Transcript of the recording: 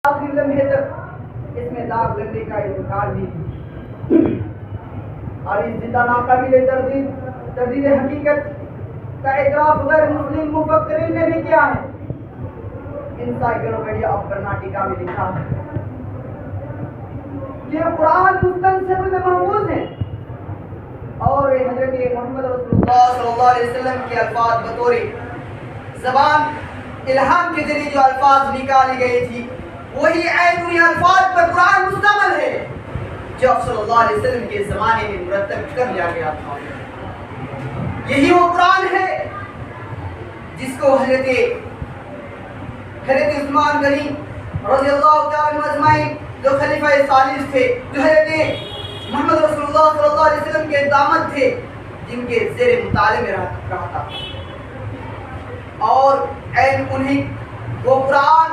آخری لمحے تک اس میں داغ لگنے کا انکار نہیں، اور اس زندہ ناقابل تردید حقیقت کا اعتراف غیر مسلم مفکرین نے بھی کیا ہے۔ انسائکلوپیڈیا آف کرناٹکا میں لکھا ہے کہ قرآن مستنصر میں محفوظ ہے، اور حضرت محمد رسول اللہ صلی اللہ علیہ وسلم کے الفاظ بطور زبان الہام کے ذریعے جو الفاظ نکالی گئی تھی وہی عین انہی الفاظ پر قرآن مشتمل ہے جو صلی اللہ علیہ وسلم کے زمانے میں مرتب کر لیا گیا تھا۔ یہی وہ قرآن ہے جس کو حضرت عثمان غنی رضی اللہ تعالیٰ عنہ اجمعین جو خلیفہ ثالث تھے، جو حضرت محمد رسول اللہ صلی اللہ علیہ وسلم کے داماد تھے، جن کے زیر مطالعے میں رہا تھا، اور عین انہی وہ قرآن